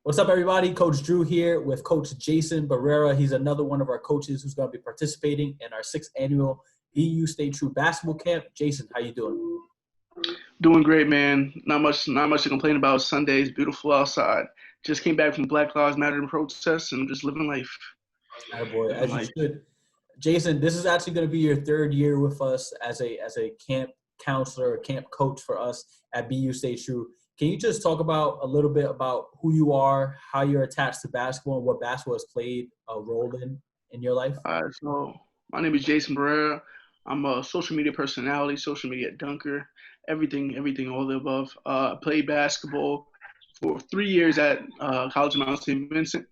What's up, everybody? Coach Drew here with Coach Jason Barrera. He's another one of our coaches who's going to be participating in our 6th annual BU Stay True basketball camp. Jason, how you doing? Doing great, man. Not much to complain about. Sunday's beautiful outside. Just came back from Black Lives Matter protests and just living life. Attaboy, as you should. Jason, this is actually going to be your 3rd year with us as a camp counselor, camp coach for us at BU Stay True. Can you just talk about a little bit about who you are, how you're attached to basketball, and what basketball has played a role in your life? All right, so my name is Jason Barrera. I'm a social media personality, social media dunker, everything, all of the above. I played basketball for 3 years at College of Mount St. Vincent,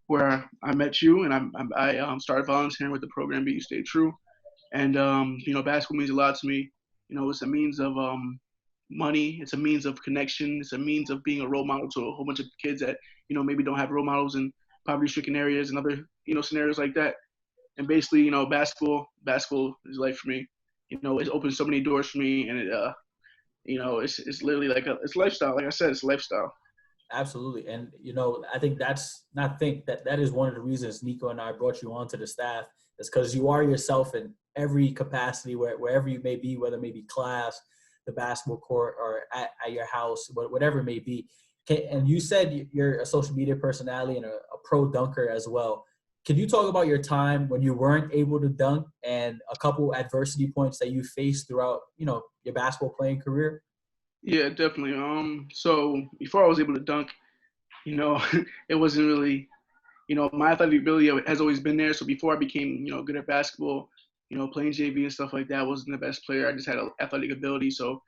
where I met you, and I started volunteering with the program BU Stay True. And basketball means a lot to me. It's a means of money. It's a means of connection. It's a means of being a role model to a whole bunch of kids that maybe don't have role models in poverty-stricken areas and other scenarios like that. And basically, basketball is life for me. It opens so many doors for me, and it's literally it's lifestyle. Like I said, it's a lifestyle. Absolutely. And, I think that is one of the reasons Nico and I brought you onto the staff, is because you are yourself in every capacity, wherever you may be, whether it may be class, the basketball court, or at your house, whatever it may be. And you said you're a social media personality and a pro dunker as well. Can you talk about your time when you weren't able to dunk and a couple adversity points that you faced throughout, your basketball playing career? Yeah, definitely. So before I was able to dunk, it wasn't really, my athletic ability has always been there. So before I became, good at basketball, playing JV and stuff like that, I wasn't the best player. I just had athletic ability. So,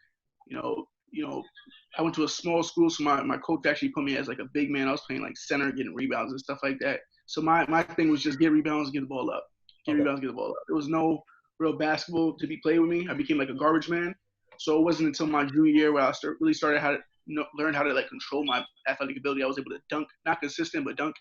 I went to a small school, so my coach actually put me as like a big man. I was playing like center, getting rebounds and stuff like that. So my thing was just get rebounds, get the ball up. Get rebounds, get the ball up. There was no real basketball to be played with me. I became like a garbage man. So it wasn't until my junior year where I really started how to learn how to like control my athletic ability. I was able to dunk, not consistent, but dunk.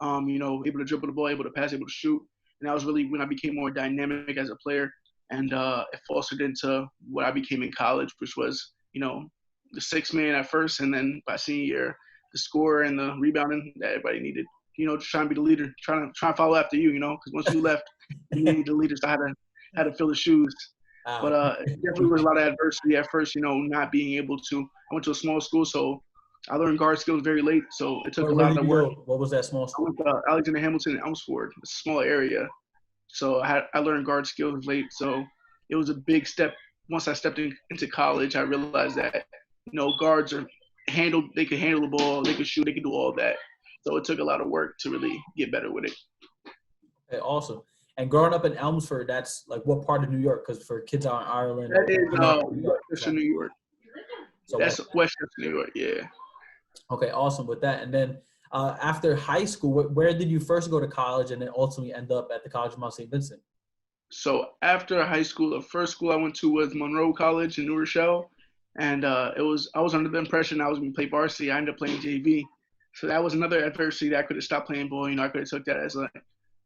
Able to dribble the ball, able to pass, able to shoot. And that was really when I became more dynamic as a player. And it fostered into what I became in college, which was, the 6th man at first. And then by senior year, the scorer and the rebounding that everybody needed. Just trying to be the leader, trying to follow after you, because once you left, you needed the leader. So I had to fill the shoes. But it definitely was a lot of adversity at first, not being able to. I went to a small school, so I learned guard skills very late. So it took a lot of work. What was that small school? I went to Alexander Hamilton and Elmsford, a small area. So I learned guard skills late. So it was a big step. Once I stepped into college, I realized that, guards they could handle the ball, they could shoot, they could do all that. So it took a lot of work to really get better with it. Okay, awesome. And growing up in Elmsford, that's like what part of New York? Because for kids out in Ireland, that is Westchester, New York. So that's Westchester, New York. Yeah. Okay, awesome with that. And then after high school, where did you first go to college, and then ultimately end up at the College of Mount St. Vincent? So after high school, the first school I went to was Monroe College in New Rochelle, and I was under the impression I was going to play varsity. I ended up playing JV. So that was another adversity that I could have stopped playing ball. I could have took that as like,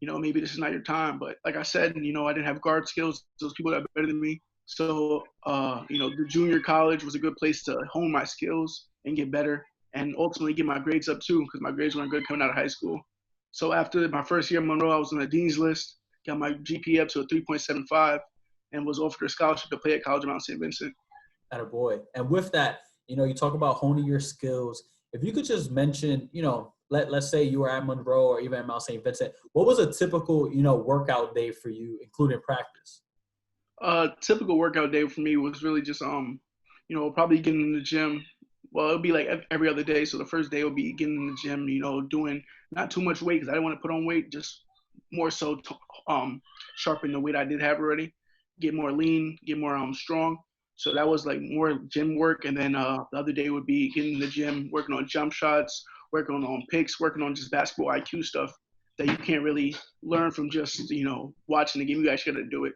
maybe this is not your time. But like I said, I didn't have guard skills. Those people that are better than me. So, the junior college was a good place to hone my skills and get better, and ultimately get my grades up too, because my grades weren't good coming out of high school. So after my first year at Monroe, I was on the dean's list, got my GPA up to a 3.75, and was offered a scholarship to play at College of Mount St. Vincent. Attaboy. And with that, you talk about honing your skills. If you could just mention, let's say you were at Monroe or even at Mount St. Vincent, what was a typical, workout day for you, including practice? Typical workout day for me was really just, probably getting in the gym. Well, it'll be like every other day. So the first day will be getting in the gym, doing not too much weight because I didn't want to put on weight, just more so to sharpen the weight I did have already, get more lean, get more strong. So that was like more gym work. And then the other day would be getting in the gym, working on jump shots, working on picks, working on just basketball IQ stuff that you can't really learn from just, watching the game. You actually got to do it.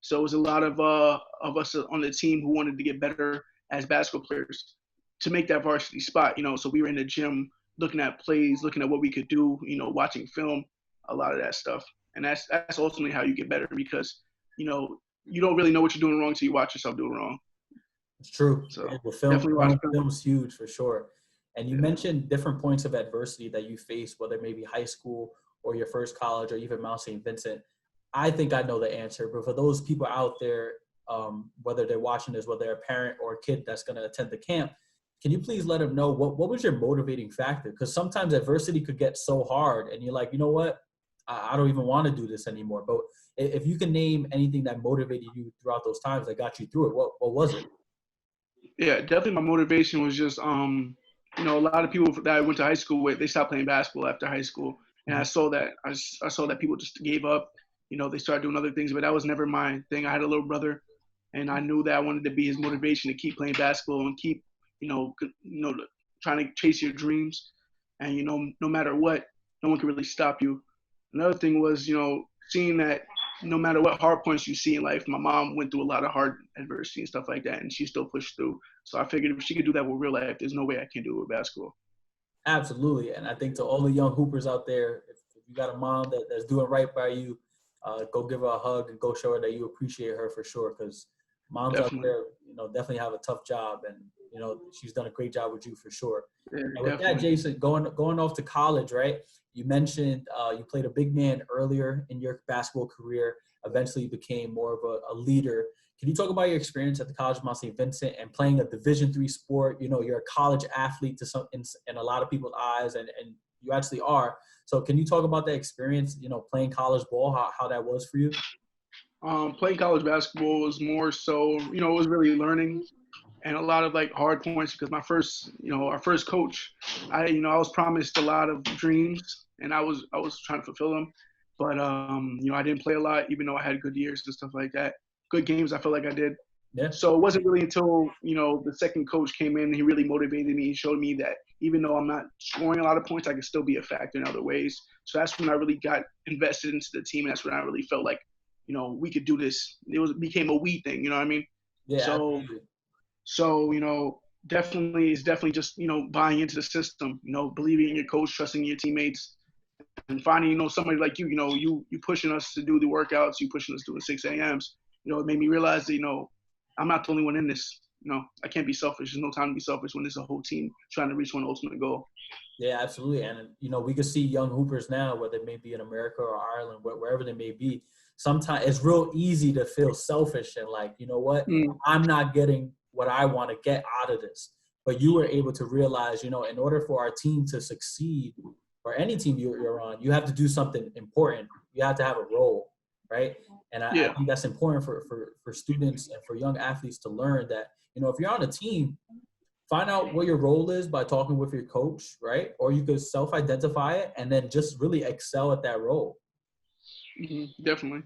So it was a lot of us on the team who wanted to get better as basketball players to make that varsity spot, So we were in the gym looking at plays, looking at what we could do, watching film, a lot of that stuff. And that's ultimately how you get better because, you don't really know what you're doing wrong until you watch yourself do it wrong. It's true. So film is huge for sure. And you mentioned different points of adversity that you faced, whether it may be high school or your first college or even Mount St. Vincent. I think I know the answer, but for those people out there, whether they're watching this, whether they're a parent or a kid that's going to attend the camp, can you please let them know what was your motivating factor? Because sometimes adversity could get so hard and you're like, you know what? I don't even want to do this anymore. But if you can name anything that motivated you throughout those times that got you through it, what was it? Yeah, definitely my motivation was just, a lot of people that I went to high school with, they stopped playing basketball after high school. And I saw that. I saw that people just gave up. They started doing other things, but that was never my thing. I had a little brother, and I knew that I wanted to be his motivation to keep playing basketball and keep, trying to chase your dreams. And, no matter what, no one can really stop you. Another thing was, seeing that no matter what hard points you see in life, my mom went through a lot of hard adversity and stuff like that, and she still pushed through. So I figured if she could do that with real life, there's no way I can do it with basketball. Absolutely. And I think to all the young hoopers out there, if you got a mom that's doing right by you, go give her a hug and go show her that you appreciate her for sure. Because moms out there, definitely have a tough job, and she's done a great job with you for sure. Yeah, And with that, Jason, going off to college, right? You mentioned you played a big man earlier in your basketball career. Eventually, you became more of a leader. Can you talk about your experience at the College of Mount St. Vincent and playing a Division III sport? You're a college athlete in a lot of people's eyes, and you actually are. So can you talk about that experience, playing college ball, how that was for you? Playing college basketball was more so, it was really learning and a lot of like hard points because our first coach, I was promised a lot of dreams and I was trying to fulfill them, but I didn't play a lot even though I had good years and stuff like that. Good games, I felt like I did. Yeah. So it wasn't really until the second coach came in and he really motivated me. He showed me that even though I'm not scoring a lot of points, I can still be a factor in other ways. So that's when I really got invested into the team, and that's when I really felt like we could do this. Became a we thing. You know what I mean? Yeah. So Absolutely. so it's definitely just buying into the system. Believing in your coach, trusting your teammates, and finding somebody like you. You pushing us to do the workouts, you pushing us doing 6 a.m.s. It made me realize that I'm not the only one in this. I can't be selfish. There's no time to be selfish when there's a whole team trying to reach one ultimate goal. Yeah, absolutely. And, we could see young hoopers now, whether it may be in America or Ireland, wherever they may be. Sometimes it's real easy to feel selfish and like, you know what, I'm not getting what I want to get out of this. But you were able to realize, in order for our team to succeed, or any team you're on, you have to do something important. You have to have a role, right? And I think that's important for students and for young athletes to learn that, if you're on a team, find out what your role is by talking with your coach, right? Or you could self-identify it and then just really excel at that role. Mm-hmm. Definitely.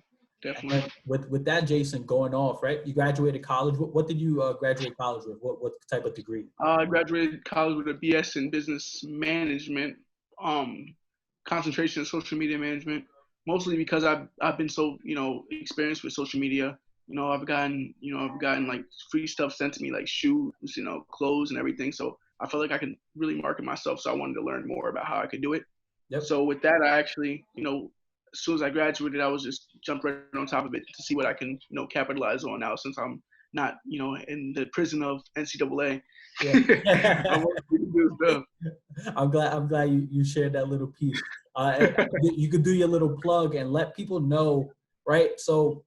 With that, Jason, going off, right? You graduated college. What did you graduate college with? What type of degree? I graduated college with a BS in business management, concentration in social media management. Mostly because I've been so experienced with social media. I've gotten like free stuff sent to me, like shoes, clothes and everything. So I felt like I could really market myself. So I wanted to learn more about how I could do it. Yep. So with that, I actually, as soon as I graduated, I was just jumped right on top of it to see what I can, capitalize on now since I'm not, in the prison of NCAA. Yeah. I want to do stuff. I'm glad you shared that little piece. You could do your little plug and let people know, right? So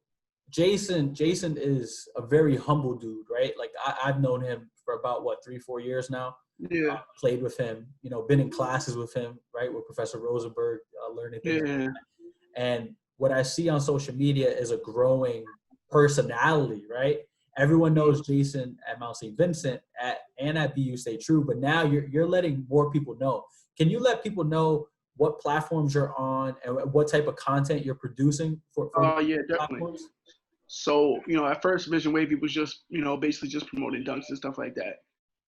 Jason is a very humble dude, right? Like I've known him for about 3-4 years now. Yeah. Played with him, been in classes with him, right? With Professor Rosenberg, learning things. Yeah. And what I see on social media is a growing personality, right? Everyone knows Jason at Mount St. Vincent and at BU Stay True, but now you're letting more people know. Can you let people know what platforms you're on and what type of content you're producing for Yeah, definitely. platforms? So, at first Vision Wavey was just, basically just promoting dunks and stuff like that.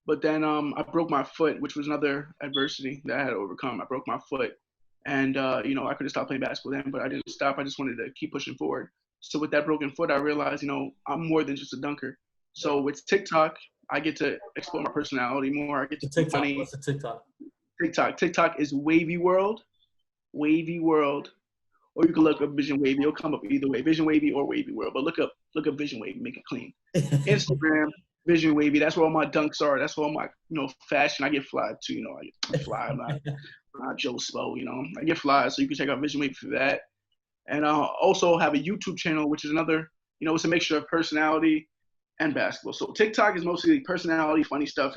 But then I broke my foot, which was another adversity that I had to overcome. I broke my foot. And, I could have stopped playing basketball then, but I didn't stop. I just wanted to keep pushing forward. So with that broken foot, I realized, I'm more than just a dunker. So with TikTok, I get to explore my personality more. I get to TikTok. funny. What's the TikTok? TikTok is Wavey World. Wavey World. Or you can look up Vision Wavey. It'll come up either way, Vision Wavey or Wavey World. But look up Vision Wavey, make it clean. Instagram, Vision Wavey. That's where all my dunks are. That's where all my, fashion. I get fly too. I get fly. I'm not Joe Spo. I get fly. So you can check out Vision Wavey for that. And I also have a YouTube channel, which is another, it's a mixture of personality and basketball. So TikTok is mostly personality, funny stuff,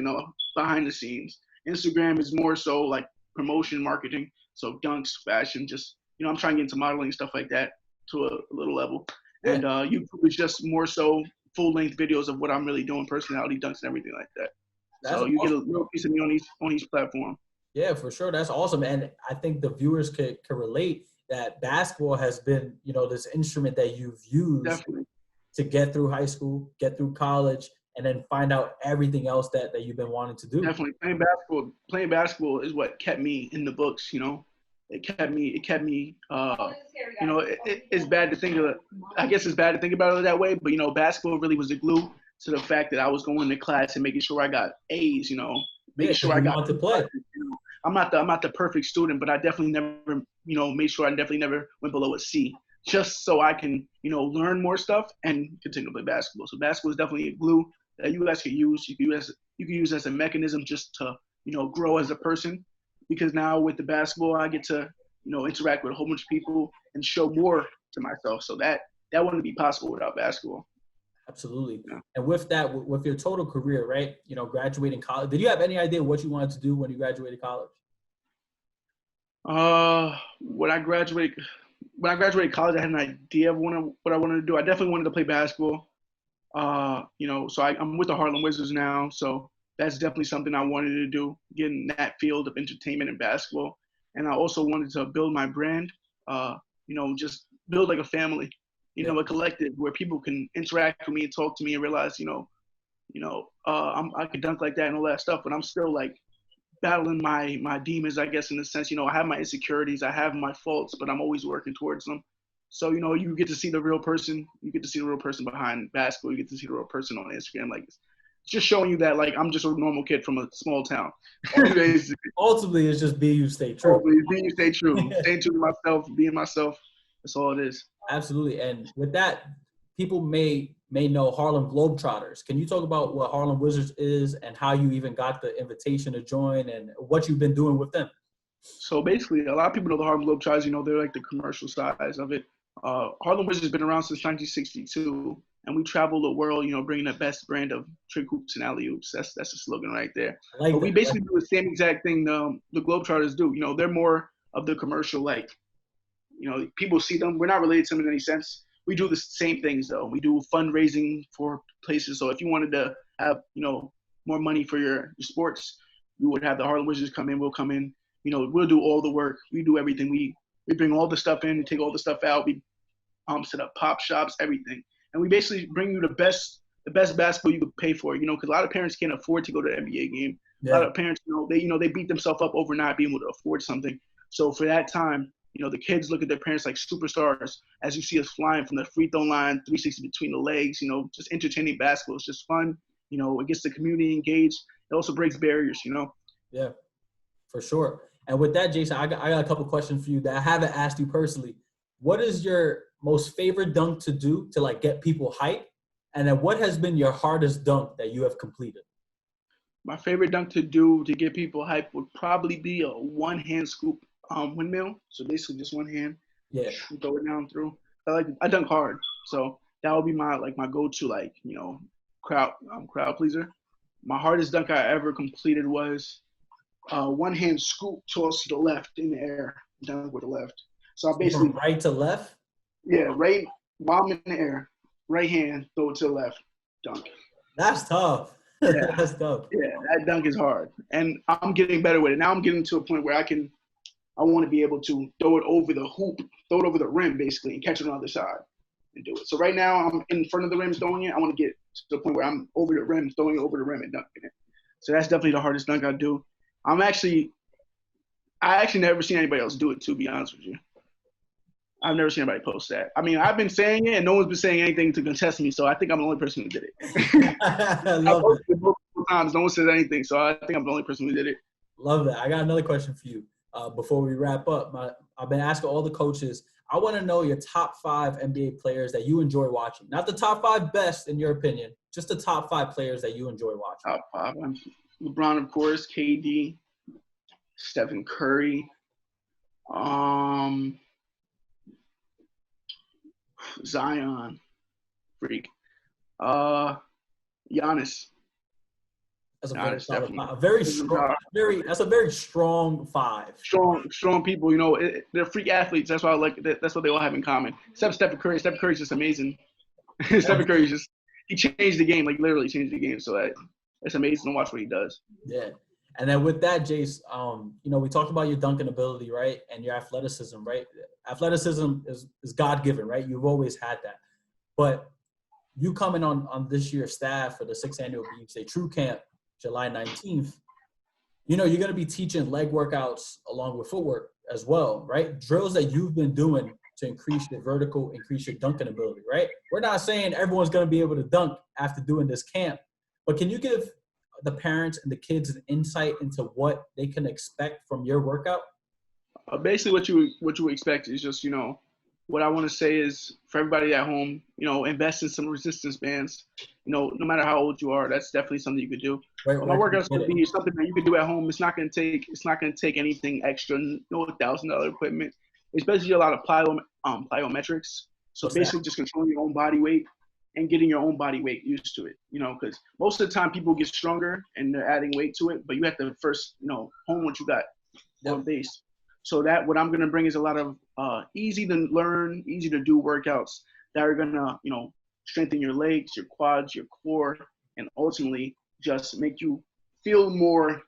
behind the scenes. Instagram is more so like promotion, marketing. So dunks, fashion, just, I'm trying to get into modeling, stuff like that to a little level. Yeah. And YouTube is just more so full-length videos of what I'm really doing, personality, dunks, and everything like that. So you get a little piece of me on each platform. Yeah, for sure. That's awesome. And I think the viewers can relate that basketball has been, this instrument that you've used Definitely to get through high school, get through college, and then find out everything else that you've been wanting to do. Definitely. Playing basketball is what kept me in the books, It kept me, it's bad to think of it. I guess it's bad to think about it that way, but, basketball really was the glue to the fact that I was going to class and making sure I got A's, making sure I got to play. I'm not the perfect student, but I definitely never, made sure I definitely never went below a C, just so I can, learn more stuff and continue to play basketball. So basketball is definitely a glue that you guys could use. You can use as a mechanism just to, grow as a person. Because now with the basketball, I get to, interact with a whole bunch of people and show more to myself. So that wouldn't be possible without basketball. Absolutely. Yeah. And with that, with your total career, right, graduating college, did you have any idea what you wanted to do when you graduated college? When I graduated college, I had an idea of what I wanted to do. I definitely wanted to play basketball. So I'm with the Harlem Wizards now. So that's definitely something I wanted to do, get in that field of entertainment and basketball. And I also wanted to build my brand, just build like a family, a collective where people can interact with me and talk to me and realize, I could dunk like that and all that stuff, but I'm still like battling my demons, I guess, in a sense. I have my insecurities, I have my faults, but I'm always working towards them. So, you get to see the real person. You get to see the real person behind basketball. You get to see the real person on Instagram. Like, it's just showing you that, like, I'm just a normal kid from a small town. Ultimately, it's just be you, stay true. Be you, stay true. Staying true to myself, being myself. That's all it is. Absolutely. And with that, people may know Harlem Globetrotters. Can you talk about what Harlem Wizards is and how you even got the invitation to join and what you've been doing with them? So basically, a lot of people know the Harlem Globetrotters. They're like the commercial size of it. Harlem Wizards has been around since 1962, and we travel the world, bringing the best brand of trick hoops and alley oops. That's the slogan right there. But we basically do the same exact thing the Globetrotters do. They're more of the commercial, like, people see them. We're not related to them in any sense. We do the same things though. We do fundraising for places. So if you wanted to have, more money for your sports, you would have the Harlem Wizards come in. We'll come in. We'll do all the work. We do everything. We bring all the stuff in, we take all the stuff out. We set up pop shops, everything. And we basically bring you the best basketball you could pay for, because a lot of parents can't afford to go to an NBA game. Yeah. A lot of parents, they beat themselves up over not being able to afford something. So for that time, the kids look at their parents like superstars as you see us flying from the free throw line, 360 between the legs, just entertaining basketball. It's just fun. It gets the community engaged. It also breaks barriers, Yeah, for sure. And with that, Jason, I got a couple questions for you that I haven't asked you personally. What is your most favorite dunk to do to like get people hyped? And then what has been your hardest dunk that you have completed? My favorite dunk to do to get people hyped would probably be a one-hand scoop windmill. So basically just one hand. Yeah. Throw it down through. I dunk hard. So that would be my go-to, crowd pleaser. My hardest dunk I ever completed was one-hand scoop toss to the left in the air, dunk with the left. So I basically from right to left? Yeah, right while I'm in the air, right hand, throw it to the left, dunk. That's tough. Yeah. That's tough. Yeah, that dunk is hard. And I'm getting better with it. Now I'm getting to a point where I want to be able to throw it over the hoop, throw it over the rim basically, and catch it on the other side and do it. So right now I'm in front of the rim throwing it. I want to get to the point where I'm over the rim, throwing it over the rim and dunking it. So that's definitely the hardest dunk I do. I actually never seen anybody else do it, to be honest with you. I've never seen anybody post that. I mean, I've been saying it, and no one's been saying anything to contest me, so I think I'm the only person who did it. I love it. Multiple times, no one said anything, so I think I'm the only person who did it. Love that. I got another question for you. before we wrap up, I've been asking all the coaches. I want to know your top 5 NBA players that you enjoy watching. Not the top 5 best in your opinion, just the top 5 players that you enjoy watching. Top 5. LeBron, of course. KD. Stephen Curry. Zion. Freak. Giannis. That's a Giannis, very strong. That's a very strong 5. Strong people. You know, they're freak athletes. That's why I like. That's what they all have in common. Except Stephen Curry. Stephen Curry's just amazing. Stephen Curry's he changed the game. Like literally changed the game. So it's amazing to watch what he does. Yeah. And then with that, Jace, you know, we talked about your dunking ability, right, and your athleticism, right? Athleticism is God-given, right? You've always had that. But you coming on this year's staff for the 6th annual BYST True Camp, July 19th, you know, you're going to be teaching leg workouts along with footwork as well, right? Drills that you've been doing to increase your vertical, increase your dunking ability, right? We're not saying everyone's going to be able to dunk after doing this camp, but can you give the parents and the kids an insight into what they can expect from your workout? Basically, what you expect is just, you know, what I want to say is for everybody at home, you know, invest in some resistance bands. You know, no matter how old you are, that's definitely something you could do. But my workout's going to be something that you can do at home. It's not going to take anything extra. No $1,000 equipment. It's basically a lot of plyometrics. So basically, just controlling your own body weight and getting your own body weight used to it. You know, because most of the time people get stronger and they're adding weight to it, but you have to first, you know, hone what you got on base. So that what I'm going to bring is a lot of easy to learn, easy to do workouts that are going to, you know, strengthen your legs, your quads, your core, and ultimately just make you feel more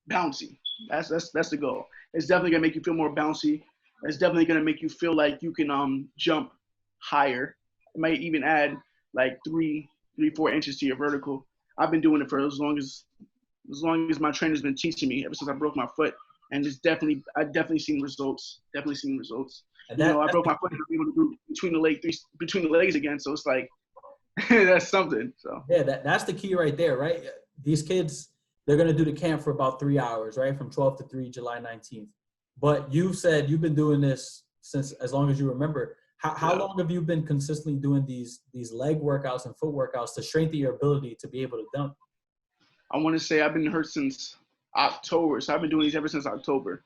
bouncy. That's the goal. It's definitely going to make you feel more bouncy. It's definitely going to make you feel like you can jump higher. It might even add like 4 inches to your vertical. I've been doing it for as long as my trainer's been teaching me ever since I broke my foot. And I've definitely seen results. And you know, I broke my foot and I'm able to do between the legs again. So it's like that's something. So yeah, that's the key right there, right? These kids, they're gonna do the camp for about 3 hours, right? From 12 to 3, July 19th. But you've said you've been doing this since as long as you remember. How long have you been consistently doing these leg workouts and foot workouts to strengthen your ability to be able to dunk? I want to say I've been hurt since October. So I've been doing these ever since October.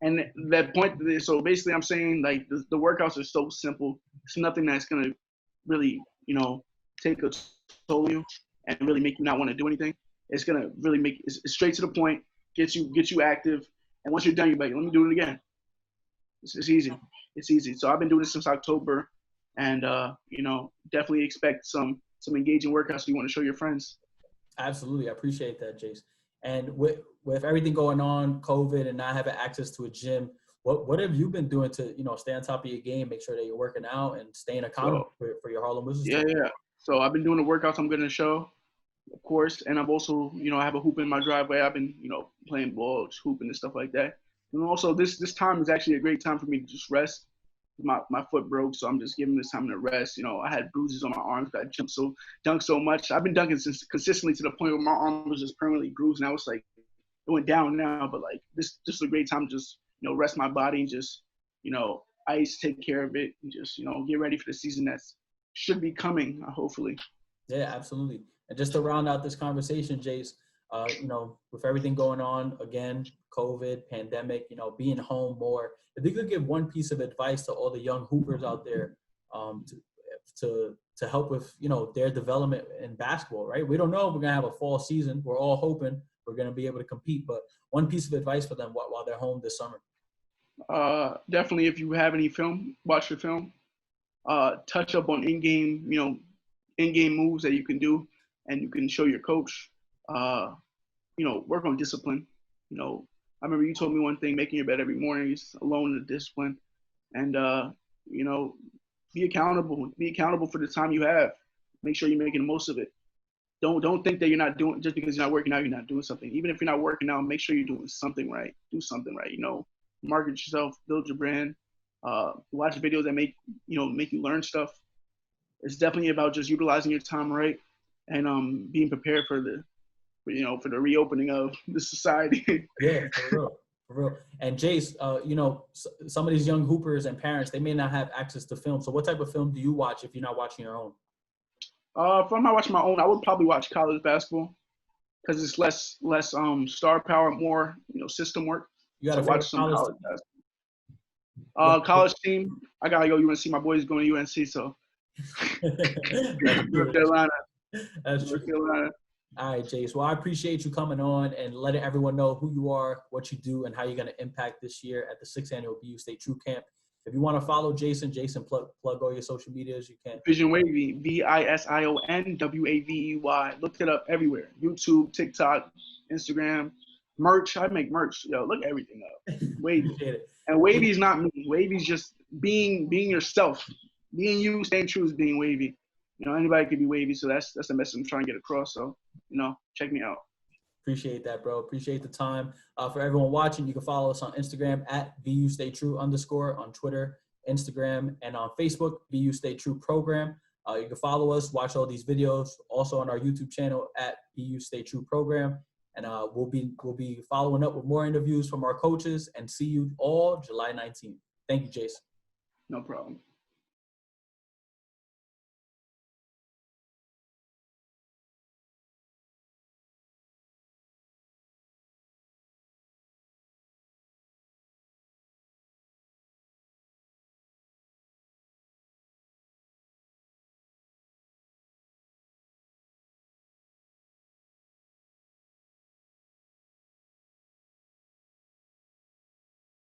And that point, so basically I'm saying like the workouts are so simple. It's nothing that's going to really, you know, take a toll on you and really make you not want to do anything. It's going to really make it's straight to the point, get you active. And once you're done, you're like, let me do it again. It's easy. It's easy. So I've been doing this since October and, you know, definitely expect some engaging workouts you want to show your friends. Absolutely. I appreciate that, Jace. And with everything going on, COVID, and not having access to a gym, what have you been doing to, you know, stay on top of your game, make sure that you're working out and staying accountable for your Harlem Wizards? Yeah. So I've been doing the workouts I'm going to show, of course. And I've also, you know, I have a hoop in my driveway. I've been, you know, playing ball, just hooping and stuff like that. And also this time is actually a great time for me to just rest. My foot broke, so I'm just giving this time to rest. You know, I had bruises on my arms. I dunked so much. I've been dunking since consistently to the point where my arm was just permanently bruised. And I was like, it went down now, but like this is a great time to just, you know, rest my body and just, you know, ice, take care of it, and just, you know, get ready for the season that should be coming, hopefully. Yeah, absolutely. And just to round out this conversation, Jace, you know, with everything going on, again, COVID, pandemic, you know, being home more, if you could give one piece of advice to all the young hoopers out there to help with, you know, their development in basketball, right? We don't know if we're going to have a fall season. We're all hoping we're going to be able to compete, but one piece of advice for them while they're home this summer. Definitely, if you have any film, watch the film. Touch up on in-game moves that you can do and you can show your coach. You know, work on discipline. You know, I remember you told me one thing, making your bed every morning is alone in the discipline. And, you know, be accountable. Be accountable for the time you have. Make sure you're making the most of it. Don't think that you're not doing, just because you're not working out, you're not doing something. Even if you're not working out, make sure you're doing something right. Do something right. You know, market yourself, build your brand, watch videos that make you learn stuff. It's definitely about just utilizing your time right and being prepared for the reopening of the society. Yeah, for real. For real. And Jace, you know, some of these young hoopers and parents, they may not have access to film. So what type of film do you watch if you're not watching your own? If I'm not watching my own, I would probably watch college basketball because it's less star power, more system work. You got So a watch favorite some college college team? basketball. College team, I gotta go UNC. My boy's going to UNC, so That's North true. Carolina. That's North true. Carolina. All right, Jace. Well, I appreciate you coming on and letting everyone know who you are, what you do, and how you're going to impact this year at the 6th Annual BU State True Camp. If you want to follow Jason, plug all your social medias, you can. Vision Wavey, VISION WAVEY. Look it up everywhere. YouTube, TikTok, Instagram. Merch. I make merch. Yo, look everything up. Wavey. Appreciate it. And Wavey's not me. Wavey's just being yourself. Being you, staying true is being Wavey. You know, anybody could be Wavey, so that's the message I'm trying to get across. So, check me out. Appreciate that, bro. Appreciate the time. For everyone watching, you can follow us on Instagram at VUStayTrue_, on Twitter, Instagram, and on Facebook, VU Stay True Program. You can follow us, watch all these videos, also on our YouTube channel at VU Stay True Program. And we'll be following up with more interviews from our coaches, and see you all July 19th. Thank you, Jason. No problem.